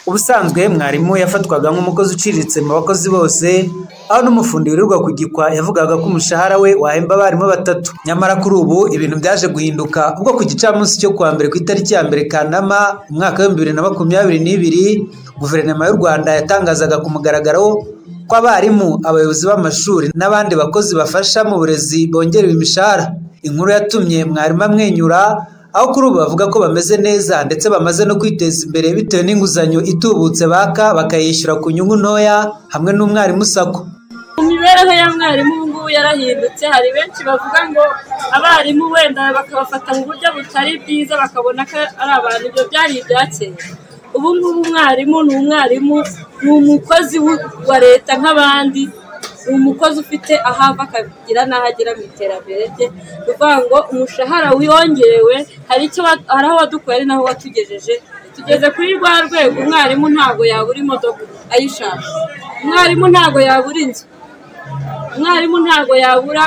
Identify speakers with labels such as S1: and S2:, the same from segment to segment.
S1: Ubusanzwe mwarimu yafatwaga nk'umukozi uciriritse mu bakozi bose, aho n'umufundi wirirwa ku gikwa yavugaga ko umushahara we wahemba abarimu 3. Nyamara kuri ubu ibintu byaje guhinduka ubwo ku gicamunsi cyo kuwa mbere ku itariki ya mbere Kanama umwaka wa 2022 guverinoma y'u Rwanda yatangazaga ku mugaragaro ko abarimu, abayobozi b'amashuri n'abandi bakozi bafasha mu burezi bongerewe imishahara. Inkuru yatumye mwarimu amwenyura, aho kuri ubu bavuga ko bameze neza ndetse bamaze no kwiteza imbere bitewe n'inguzanyo itubutse baka bakayishyura ku nyungu ntoya hamwe n'umwarimu sako.
S2: Imibereho ya mwarimu ngubu yarahindutse. Hari benshi bavuga ngo abarimu wenda bakabafata mu buryo butari bwiza, bakabona ko ari abantu. Ibyo byari ibyakera. Ubu ngubu umwarimu ni umwarimu, ni umukozi wa leta nk'abandi, ni umukozi ufite ahava akagira n'aho agera mu iterambere rye. Kuvuga ngo umushahara wiyongerewe, hari aho wadukuye ari naho watugejeje. Tugeze kuri rwa rwego umwarimu ntabwo yabura imodoka ayishaka, umwarimu ntabwo yabura inzu, umwarimu ntabwo yabura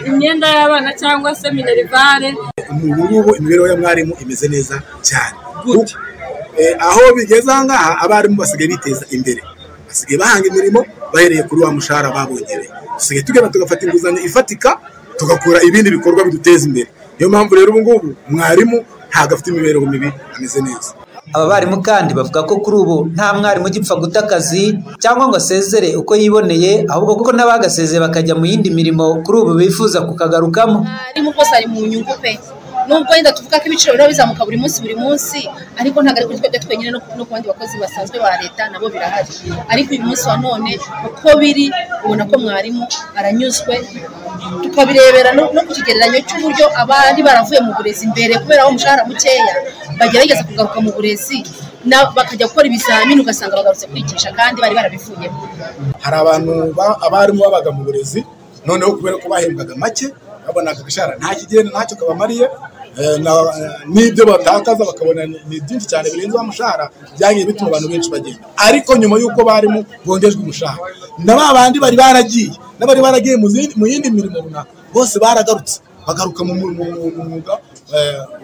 S2: imyenda y'abana cyangwa se minerivare.
S3: Ubu ngubu imibereho ya mwarimu imeze neza cyane. Aho bigeze aha ngaha abarimu basigaye biteza imbere, basigaye bahanga imirimo bahereye kuri wa mushahara babongereye. Dusigaye tugenda tugafata inguzanyo ifatika tugakora ibindi bikorwa biduteza imbere. Niyo mpamvu rero ubu ngubu mwarimu ntabwo afite imibereho mibi, ameze neza.
S1: Aba barimu kandi bavuga ko kuri ubu nta mwarimu ugipfa guta akazi cyangwa ngo asezere uko yiboneye, ahubwo kuko n'abagasezeye bakajya mu yindi mirimo kuri ubu bifuza kukagarukamo.
S4: Mwarimu rwose ari mu nyungu pe, nubwo wenda tuvuga ko ibiciro biba bizamuka buri munsi, ariko ntabwo ari kuri twebwe twenyine, no ku bandi bakozi basanzwe ba leta nabo birahari. Ariko uyu munsi wa none uko biri ubona ko mwarimu aranyuzwe, tukabirebera no ku kigereranyo cy'uburyo abari baravuye mu burezi imbere kubera aho umushahara mukeya bagerageza kugaruka mu burezi bakajya gukora ibizamini, ugasanga bagarutse kwigisha kandi bari barabivuyemo.
S3: Hari abantu abarimu babaga mu burezi, noneho kubera ko bahembwaga make babonaga agashahara nta kigenda ntacyo kabamariye, n'ibyo batakaza bakabona ni byinshi cyane birenze umushahara, byagiye bituma abantu benshi bagenda. Ariko nyuma y'uko barimo bongejwe umushahara, na bandi bari baragiye n'abari baragiye mu yindi mirimo runaka bose baragarutse, bagaruka mu mwuga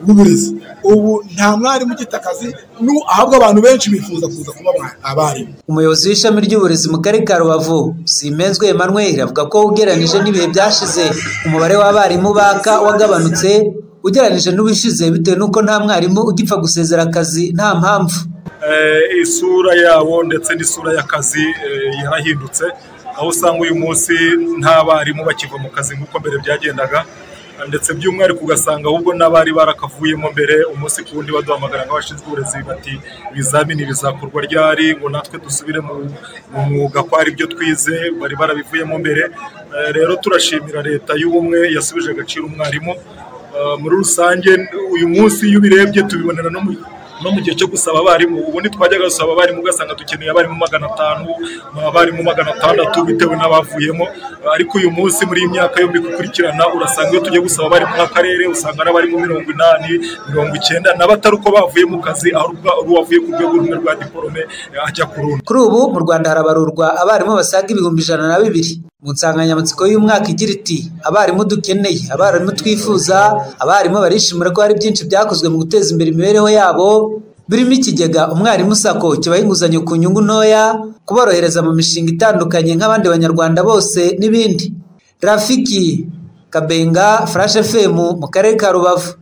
S3: w'uburezi. Ubu nta mwarimu ugita akazi, ahubwo abantu benshi bifuza kuza kuba abarimu.
S1: Umuyobozi w'ishami ry'uburezi mu karere ka Rubavu, Simenzwe Emmanuel, avuga ko ugereranije n'ibihe byashize umubare w'abarimu baka wagabanutse ugereranije n'ubishize, bitewe n'uko nta mwarimu ugipfa gusezera akazi nta mpamvu.
S5: Isura yabo ndetse n'isura y'akazi yarahindutse, aho usanga uyu munsi nta barimu bakiva mu kazi nk'uko mbere byagendaga, ndetse by'umwihariko ugasanga ahubwo n'abari barakavuyemo mbere umunsi ku wundi baduhamagara nk'abashinzwe uburezi bati ibizamini bizakorwa ryari ngo natwe dusubire mu mwuga ko ari byo twize, bari barabivuyemo mbere. Rero turashimira leta y'ubumwe yasubije agaciro umwarimu. Muri rusange uyu munsi iyo ubirebye tubibonera no mu gihe cyo gusaba abarimu. Ubundi twajyaga gusaba abarimu ugasanga dukeneye abarimu 500, abarimu 600 bitewe n'abavuyemo. Ariko uyu munsi muri iyi myaka yombi gukurikirana urasanga iyo tujye gusaba abarimu nk'akarere usanga ari abarimu 80, 90 n'abatari uko bavuye mu kazi, ahubwo uwavuye ku rwego rumwe rwa diplome ajya ku rundi.
S1: Kuri ubu mu Rwanda harabarurwa abarimu basaga 102,000. Mu nsanganyamatsiko y'umwaka igira iti abarimu dukeneye, abarimu twifuza. Abarimu barishimira ko hari byinshi byakozwe mu guteza imbere imibereho yabo, birimo ikigega umwarimu sako kibaha inguzanyo ku nyungu ntoya, kuborohereza mu mishinga itandukanye nk'abandi banyarwanda bose n'ibindi. Rafiki Kabenga, Flash FM mu karere ka Rubavu.